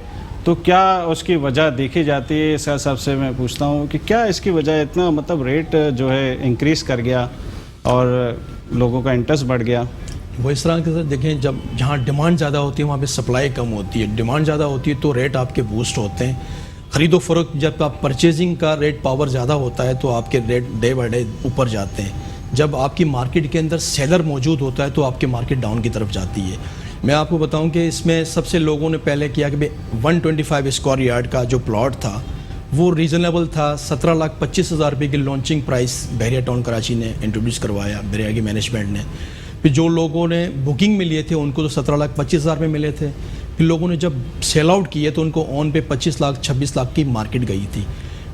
تو کیا اس کی وجہ دیکھی جاتی ہے؟ اسرار صاحب سے میں پوچھتا ہوں کہ کیا اس کی وجہ اتنا مطلب ریٹ جو ہے انکریز کر گیا اور لوگوں کا انٹرسٹ بڑھ گیا؟ وہ اس طرح کے ساتھ دیکھیں، جب جہاں ڈیمانڈ زیادہ ہوتی ہے وہاں پہ سپلائی کم ہوتی ہے. ڈیمانڈ زیادہ ہوتی ہے تو ریٹ آپ کے بوسٹ ہوتے ہیں. خرید و فروخت، جب آپ پرچیزنگ کا ریٹ پاور زیادہ ہوتا ہے تو آپ کے ریٹ ڈے بائی ڈے اوپر جاتے ہیں. جب آپ کی مارکیٹ کے اندر سیلر موجود ہوتا ہے تو آپ کی مارکیٹ ڈاؤن کی طرف جاتی ہے. میں آپ کو بتاؤں کہ اس میں سب سے لوگوں نے پہلے کیا کہ 125 اسکوائر یارڈ کا جو پلاٹ تھا وہ ریزنیبل تھا. 17,25,000 روپے کی لانچنگ پرائس بیریا ٹاؤن کراچی نے انٹروڈیوس کروایا، بیریا کی مینجمنٹ نے. پھر جو لوگوں نے بکنگ میں لیے تھے ان کو تو 17,25,000 میں ملے تھے. پھر لوگوں نے جب سیل آؤٹ کیے تو ان کو آن پہ 25 لاکھ 26 لاکھ کی مارکیٹ گئی تھی.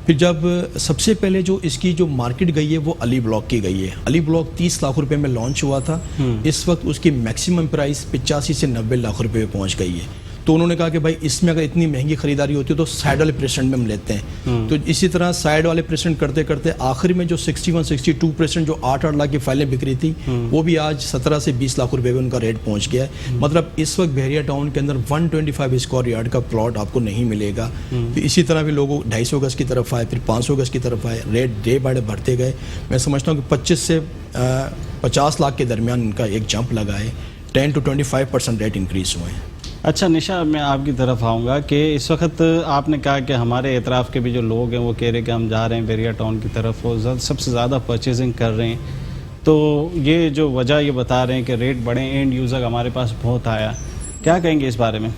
پھر جب سب سے پہلے جو اس کی جو مارکیٹ گئی ہے وہ علی بلاک کی گئی ہے. علی بلاک 30 لاکھ روپے میں لانچ ہوا تھا. اس وقت اس کی میکسیمم پرائس 85 سے 90 لاکھ روپے پہ پہنچ گئی ہے. تو انہوں نے کہا کہ بھائی اس میں اگر اتنی مہنگی خریداری ہوتی ہے تو سائڈ والے پریسنٹ میں ہم لیتے ہیں. تو اسی طرح سائڈ والے پریسنٹ کرتے کرتے آخر میں جو 61-62% جو 8-8 لاکھ کی فائلیں بک رہی تھی وہ بھی آج 17 سے 20 لاکھ روپے پہ ان کا ریٹ پہنچ گیا ہے. مطلب اس وقت بیریا ٹاؤن کے اندر 125 اسکوائر یارڈ کا پلاٹ آپ کو نہیں ملے گا. پھر اسی طرح بھی لوگوں 250 گز کی طرف آئے، پھر 500 گز کی طرف آئے. ریٹ ڈے بائی ڈے بڑھتے گئے. میں سمجھتا ہوں کہ 25 سے 50 لاکھ کے درمیان ان کا ایک جمپ لگا ہے. 10 to 25% ریٹ انکریز ہوئے ہیں. اچھا نشا، میں آپ کی طرف آؤں گا کہ اس وقت آپ نے کہا کہ ہمارے اطراف کے بھی جو لوگ ہیں وہ کہہ رہے ہیں کہ ہم جا رہے ہیں بیریا ٹاؤن کی طرف، وہ سب سے زیادہ پرچیزنگ کر رہے ہیں. تو یہ جو وجہ یہ بتا رہے ہیں کہ ریٹ بڑھے، اینڈ یوزر ہمارے پاس بہت آیا، کیا کہیں گے اس بارے میں؟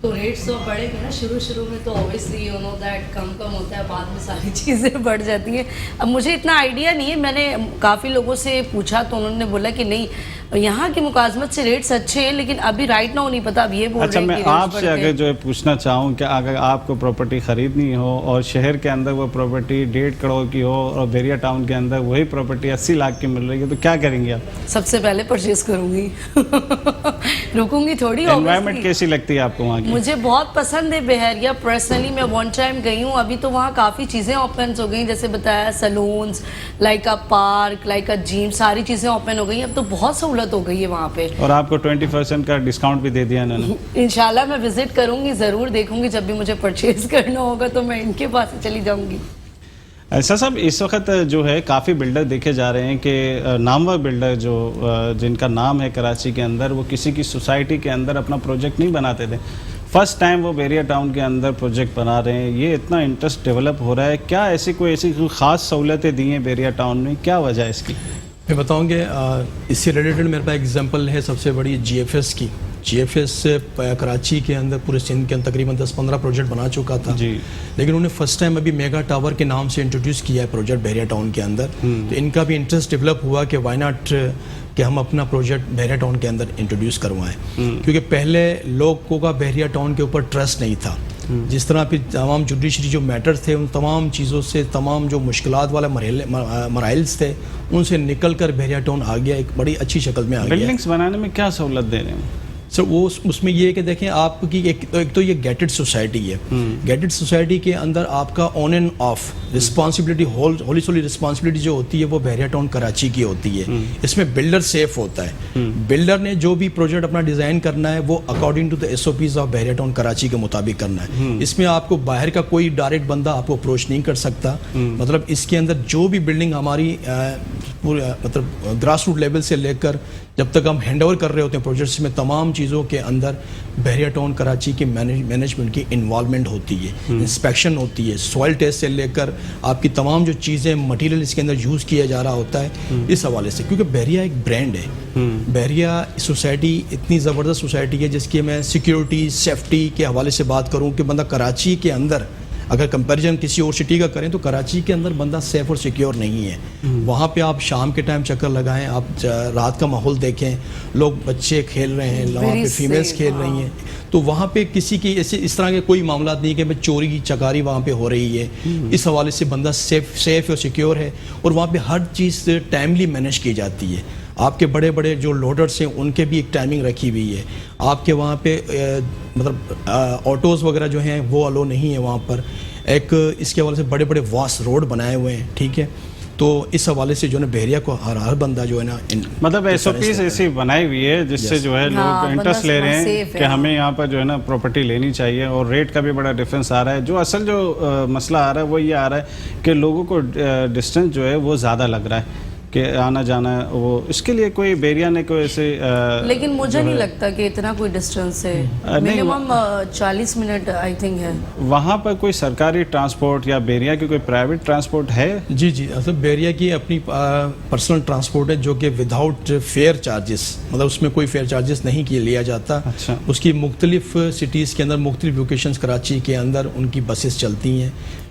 تو ریٹس تو بڑھے گے نا، شروع میں تو اوبیسلی یو نو دیٹ کم ہوتا ہے، بعد میں ساری چیزیں بڑھ جاتی ہیں. اب مجھے اتنا آئیڈیا نہیں ہے. میں نے کافی لوگوں سے پوچھا تو انہوں نے بولا کہ نہیں، یہاں کی مقازمت سے ریٹس اچھے ہیں، لیکن ابھی رائٹ ناؤ نہیں پتا. اب یہ بول رہے ہیں کہ میں آپ سے اگر جو ہے پوچھنا چاہوں کہ اگر آپ کو پراپرٹی خریدنی ہو اور شہر کے اندر وہ پراپرٹی 1.5 کروڑ کی ہو اور بیریا ٹاؤن کے اندر وہی پراپرٹی 80 لاکھ کی مل رہی ہے تو کیا کریں گے آپ؟ سب سے پہلے پرچیز کروں گی. رکوں گی تھوڑی. انوائرمنٹ کیسی لگتی ہے آپ کو وہاں کی؟ مجھے بہت پسند ہے بحریہ. پرسنلی میں ون ٹائم گئی ہوں. ابھی تو وہاں کافی چیزیں اوپن ہو گئی، جیسے بتایا salons, like a park, like a gym, ساری چیزیں اوپن ہو گئی. اب تو بہت سہولت ہو گئی ہے وہاں پہ. اور آپ کو 20% کا ڈسکاؤنٹ بھی دے دیا انہوں نے. انشاءاللہ میں وزٹ کروں گی، ضرور دیکھوں گی. جب بھی مجھے پرچیز کرنا ہوگا تو میں ان کے پاس چلی جاؤں گی. ایسا صاحب، اس وقت جو ہے کافی بلڈر دیکھے جا رہے ہیں کہ نامور بلڈر جو جن کا نام ہے کراچی کے اندر، وہ کسی کی سوسائٹی کے اندر اپنا پروجیکٹ نہیں بناتے تھے. فرسٹ ٹائم وہ بیریا ٹاؤن کے اندر پروجیکٹ بنا رہے ہیں. یہ اتنا انٹرسٹ ڈیولپ ہو رہا ہے، کیا ایسی کوئی خاص سہولتیں دی ہیں بیریا ٹاؤن میں؟ کیا وجہ ہے اس کی؟ میں بتاؤں گے اس سے ریلیٹڈ میرے پاس ایگزامپل ہے سب سے بڑی جی ایف ایس کی. جی ایف ایس کراچی کے اندر پورے سندھ کے اندر تقریباً 10-15 پروجیکٹ بنا چکا تھا جی، لیکن انہوں نے فرسٹ ٹائم ابھی میگا ٹاور کے نام سے انٹروڈیوس کیا ہے پروجیکٹ بیریا ٹاؤن کے اندر. تو ان کا بھی انٹرسٹ ڈیولپ ہوا کہ وائی ناٹ کہ ہم اپنا پروجیکٹ بیریا ٹاؤن کے اندر انٹروڈیوس کروائیں. کیونکہ پہلے لوگوں کا بیریا ٹاؤن کے اوپر ٹرسٹ نہیں تھا. جس طرح پھر تمام جوڈیشری جو میٹرز تھے ان تمام چیزوں سے، تمام جو مشکلات والا مراحلز تھے ان سے نکل کر بحریہ ٹاؤن آ گیا، ایک بڑی اچھی شکل میں آ گیا. بلڈنگز بنانے میں کیا سہولت دے رہے ہیں سر وہ اس میں یہ ہے کہ دیکھیں آپ کی ایک تو یہ گیٹڈ سوسائٹی ہے. گیٹڈ سوسائٹی کے اندر آپ کا on and off responsibility wholly solely responsibility جو ہوتی ہے وہ بحریہ ٹاؤن کراچی کی ہوتی ہے. اس میں بلڈر سیف ہوتا ہے. بلڈر نے جو بھی پروجیکٹ اپنا ڈیزائن کرنا ہے وہ according to the SOPs of Bahria Town Karachi کے مطابق کرنا ہے. اس میں آپ کو باہر کا کوئی ڈائریکٹ بندہ آپ کو اپروچ نہیں کر سکتا. مطلب اس کے اندر جو بھی بلڈنگ ہماری مطلب گراس روٹ لیول سے لے کر جب تک ہم ہینڈ اوور کر رہے ہوتے ہیں پروجیکٹس میں، تمام چیزوں کے اندر بحریہ ٹاؤن کراچی کی مینجمنٹ کی انوالومنٹ ہوتی ہے. انسپیکشن ہوتی ہے، سوائل ٹیسٹ سے لے کر آپ کی تمام جو چیزیں مٹیریل اس کے اندر یوز کیا جا رہا ہوتا ہے اس حوالے سے. کیونکہ بحریہ ایک برانڈ ہے. بحریہ سوسائٹی اتنی زبردست سوسائٹی ہے جس کی میں سیکیورٹی سیفٹی کے حوالے سے بات کروں کہ بندہ کراچی کے اندر اگر کمپیریزن کسی اور سٹی کا کریں تو کراچی کے اندر بندہ سیف اور سیکیور نہیں ہے. وہاں پہ آپ شام کے ٹائم چکر لگائیں، آپ رات کا ماحول دیکھیں، لوگ بچے کھیل رہے ہیں، وہاں پہ فیمیلز کھیل رہی ہیں، تو وہاں پہ کسی کی اس طرح کے کوئی معاملات نہیں کہ چوری کی چکاری وہاں پہ ہو رہی ہے. اس حوالے سے بندہ سیف اور سیکیور ہے. اور وہاں پہ ہر چیز ٹائملی مینیج کی جاتی ہے. آپ کے بڑے بڑے جو لوڈرس ہیں ان کے بھی ایک ٹائمنگ رکھی ہوئی ہے. آپ کے وہاں پہ مطلب آٹوز وغیرہ جو ہیں وہ الو نہیں ہے وہاں پر. ایک اس کے حوالے سے بڑے بڑے واس روڈ بنائے ہوئے ہیں. ٹھیک ہے، تو اس حوالے سے جو ہے نا بحریہ کو ہر بندہ جو ہے نا مطلب SOPs ایسی بنائی ہوئی ہے جس سے جو ہے لوگ انٹرسٹ لے رہے ہیں کہ ہمیں یہاں پر جو ہے نا پراپرٹی لینی چاہیے. اور ریٹ کا بھی بڑا ڈفرینس آ رہا ہے. جو اصل جو مسئلہ آ رہا ہے وہ یہ آ رہا ہے کہ لوگوں کو ڈسٹینس جو ہے وہ زیادہ لگ رہا ہے کہ آنا جانا ہے. وہ اس کے لیے کوئی بحریہ نے کوئی ایسے لیکن مجھے نہیں لگتا کہ اتنا کوئی ڈسٹینس ہے. منیمم 40 منٹ آئی تھنک ہے. وہاں پر کوئی سرکاری ٹرانسپورٹ یا بحریہ کی کوئی پرائیویٹ ٹرانسپورٹ ہے؟ جی اصل بحریہ کی اپنی پرسنل ٹرانسپورٹ ہے جو کہ وداؤٹ فیئر چارجز، مطلب اس میں کوئی فیئر چارجز نہیں لیا جاتا. اچھا. اس کی مختلف سٹیز کے اندر مختلف لوکیشنز کراچی کے اندر ان کی بسیز چلتی ہیں.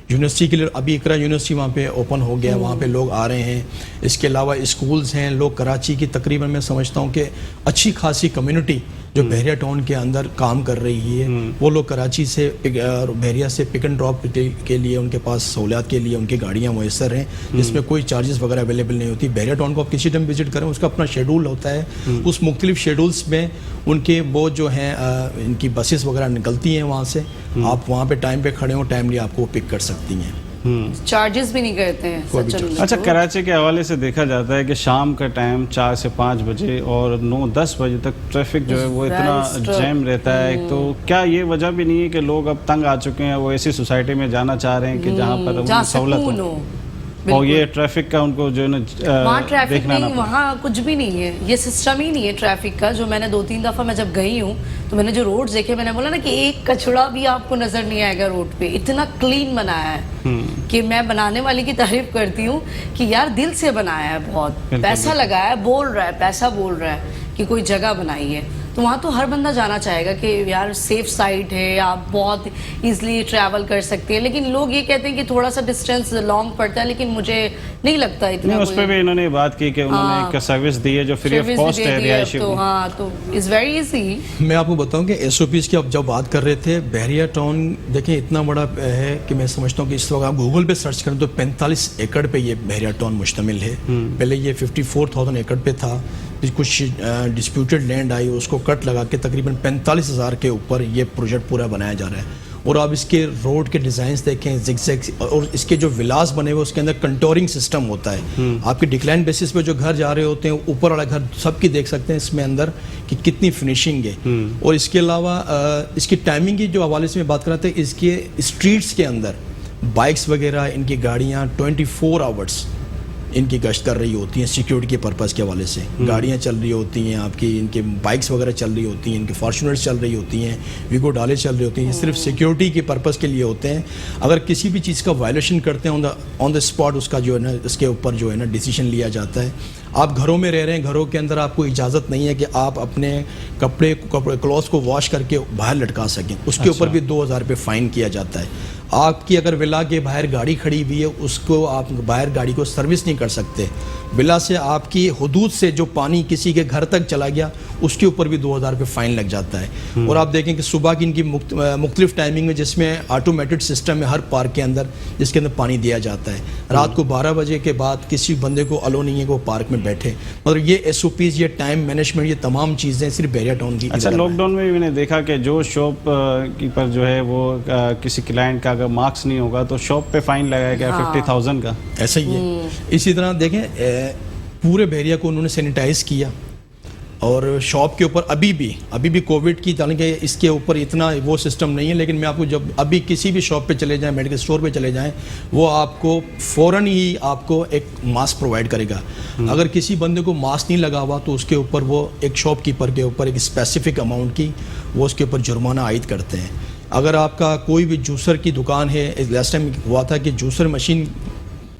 یونیورسٹی کے لیے ابھی اقرا یونیورسٹی وہاں پہ اوپن ہو گیا، وہاں پہ لوگ آ رہے ہیں. اس کے علاوہ اسکولز ہیں. لوگ کراچی کی تقریباً میں سمجھتا ہوں کہ اچھی خاصی کمیونٹی جو بحریہ ٹاؤن کے اندر کام کر رہی ہے وہ لوگ کراچی سے بحریہ سے پک اینڈ ڈراپ کے لیے ان کے پاس سہولیات کے لیے ان کی گاڑیاں میسر ہیں جس میں کوئی چارجز وغیرہ اویلیبل نہیں ہوتی. بحریہ ٹاؤن کو آپ کسی ٹائم وزٹ کریں، اس کا اپنا شیڈول ہوتا ہے. اس مختلف شیڈولز میں ان کے وہ جو ہیں ان کی بسیز وغیرہ نکلتی ہیں وہاں سے. آپ وہاں پہ ٹائم پہ کھڑے ہوں ٹائملی آپ کو پک کر سکتی ہیں. چارجز بھی نہیں کرتے ہیں. اچھا، کراچی کے حوالے سے دیکھا جاتا ہے کہ شام کا ٹائم 4 سے 5 بجے اور 9-10 بجے تک ٹریفک جو ہے وہ اتنا جیم رہتا ہے. تو کیا یہ وجہ بھی نہیں ہے کہ لوگ اب تنگ آ چکے ہیں، وہ ایسی سوسائٹی میں جانا چاہ رہے ہیں کہ جہاں پر سہولت ہو اور یہ ٹریفک کا ان کو جو ہے نا وہاں ٹریفک نہیں، وہاں کچھ بھی نہیں ہے. یہ سسٹم ہی نہیں ہے ٹریفک کا. جو میں نے 2-3 دفعہ میں جب گئی ہوں تو میں نے جو روڈز دیکھے، میں نے بولا نا کہ ایک کچڑا بھی آپ کو نظر نہیں آئے گا روڈ پہ. اتنا کلین بنایا ہے کہ میں بنانے والی کی تعریف کرتی ہوں کہ یار دل سے بنایا ہے، بہت پیسہ لگایا ہے. بول رہا ہے پیسہ بول رہا ہے کہ کوئی جگہ بنائی ہے. تو وہاں تو ہر بندہ جانا چاہے گا کہ یار سیف سائٹ ہے، آپ بہت ایزلی ٹریول کر سکتے ہیں. لیکن لوگ یہ کہتے ہیں کہ تھوڑا سا ڈسٹینس لانگ پڑتا ہے، لیکن مجھے نہیں لگتا اتنا. اس پہ بھی انہوں نے بات کی کہ انہوں نے ایک سروس دی ہے جو فری آف کاسٹ ہے رہائشی کو. ہاں، تو اٹس ویری ایزی. میں آپ کو بتاؤں کہ SOPs کی آپ جب بات کر رہے تھے، بحریہ ٹاؤن دیکھیں اتنا بڑا ہے کہ میں سمجھتا ہوں کہ اس وقت آپ گوگل پہ سرچ کریں تو 45 ایکڑ پہ یہ بحریہ ٹاؤن مشتمل ہے. پہلے یہ 54,000 ایکڑ پہ تھا. کچھ ڈسپیوٹڈ لینڈ آئی، اس کو کٹ لگا کے تقریباً 45,000 کے اوپر یہ پروجیکٹ پورا بنایا جا رہا ہے. اور آپ اس کے روڈ کے ڈیزائنز دیکھیں، زگ زگ، اور اس کے جو ولاس بنے ہوئے اس کے اندر کنٹورنگ سسٹم ہوتا ہے. آپ کے ڈکلائن بیسس پہ جو گھر جا رہے ہوتے ہیں، اوپر والا گھر سب کی دیکھ سکتے ہیں اس میں اندر کہ کتنی فنیشنگ ہے. اور اس کے علاوہ اس کی ٹائمنگ کی جو حوالے سے میں بات کر رہا تھا، اس کے اسٹریٹس کے اندر بائکس وغیرہ ان کی گاڑیاں 24 آورس ان کی گشت کر رہی ہوتی ہیں. سیکیورٹی کے پرپز کے حوالے سے گاڑیاں چل رہی ہوتی ہیں، آپ کی ان کے بائکس وغیرہ چل رہی ہوتی ہیں، ان کے فارچونرز چل رہی ہوتی ہیں، ویگو ڈالے چل رہی ہوتی ہیں. یہ صرف سیکیورٹی کے پرپز کے لیے ہوتے ہیں. اگر کسی بھی چیز کا وائلیشن کرتے ہیں آن دا اسپاٹ اس کا جو ہے نا اس کے اوپر جو ہے نا ڈیسیشن لیا جاتا ہے. آپ گھروں میں رہ رہے ہیں، گھروں کے اندر آپ کو اجازت نہیں ہے کہ آپ اپنے کپڑے کلوتھ کو واش کر کے باہر لٹکا سکیں. اس کے اوپر بھی 2,000 روپے فائن کیا جاتا ہے. آپ کی اگر ولا کے باہر گاڑی کھڑی ہوئی ہے اس کو آپ باہر گاڑی کو سروس نہیں کر سکتے. ولا سے آپ کی حدود سے جو پانی کسی کے گھر تک چلا گیا اس کے اوپر بھی 2000 روپے فائن لگ جاتا ہے. اور آپ دیکھیں کہ صبح کی ان کی مختلف ٹائمنگ میں جس میں آٹومیٹڈ سسٹم ہے ہر پارک کے اندر جس کے اندر پانی دیا جاتا ہے. رات کو 12 بجے کے بعد کسی بندے کو الو نہیں ہے کہ وہ پارک میں بیٹھے. مطلب یہ ایس او پیز، یہ ٹائم مینجمنٹ، یہ تمام چیزیں صرف بحریہ ٹاؤن کی. اچھا، لاک ڈاؤن میں بھی میں نے دیکھا کہ جو شاپ کیپر جو ہے وہ کسی کلائنٹ کا اگر مارکس نہیں ہوگا تو شاپ پہ فائن لگایا گیا 50,000 کا. ایسا ہی ہے. اسی طرح دیکھیں پورے بحریہ کو انہوں نے سینیٹائز کیا اور شاپ کے اوپر ابھی بھی کووڈ کی تعلق ہے اس کے اوپر اتنا وہ سسٹم نہیں ہے. لیکن میں آپ کو جب ابھی کسی بھی شاپ پہ چلے جائیں، میڈیکل اسٹور پہ چلے جائیں، وہ آپ کو فوراً ہی آپ کو ایک ماسک پرووائڈ کرے گا. اگر کسی بندے کو ماسک نہیں لگا ہوا تو اس کے اوپر وہ ایک شاپ کیپر کے اوپر ایک اسپیسیفک اماؤنٹ کی وہ اس کے اوپر جرمانہ عائد کرتے ہیں. اگر آپ کا کوئی بھی جوسر کی دکان ہے، لاسٹ ٹائم ہوا تھا کہ جوسر مشین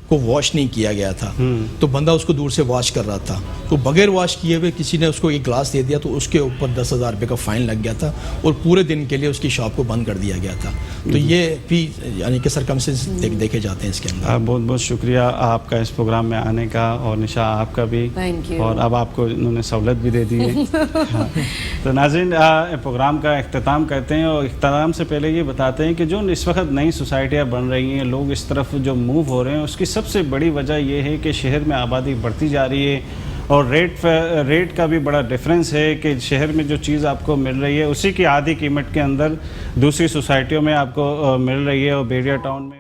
کو واش نہیں کیا گیا تھا تو بندہ اس کو دور سے واش کر رہا تھا تو بغیر واش کیے ہوئے کسی نے اس کو ایک گلاس دے دیا تو اس کے اوپر 10,000 روپے کا فائن لگ گیا تھا اور پورے دن کے لیے اس کی شاپ کو بند کر دیا گیا تھا. تو یہ بھی یعنی کہ سرکمسٹنس دیکھے جاتے ہیں اس کے اندر. بہت بہت شکریہ آپ کا اس پروگرام میں آنے کا، اور نشا آپ کا بھی. اور اب آپ کو انہوں نے سہولت بھی دے دی ہے. تو ناظرین، پروگرام کا اختتام کرتے ہیں، اور اختتام سے پہلے یہ بتاتے ہیں کہ جو اس وقت نئی سوسائٹیاں بن رہی ہیں، لوگ اس طرف جو موو ہو رہے ہیں، اس کی سب سے بڑی وجہ یہ ہے کہ شہر میں آبادی بڑھتی جا رہی ہے اور ریٹ کا بھی بڑا ڈفرینس ہے کہ شہر میں جو چیز آپ کو مل رہی ہے اسی کی آدھی قیمت کے اندر دوسری سوسائٹیوں میں آپ کو مل رہی ہے. اور بحریہ ٹاؤن میں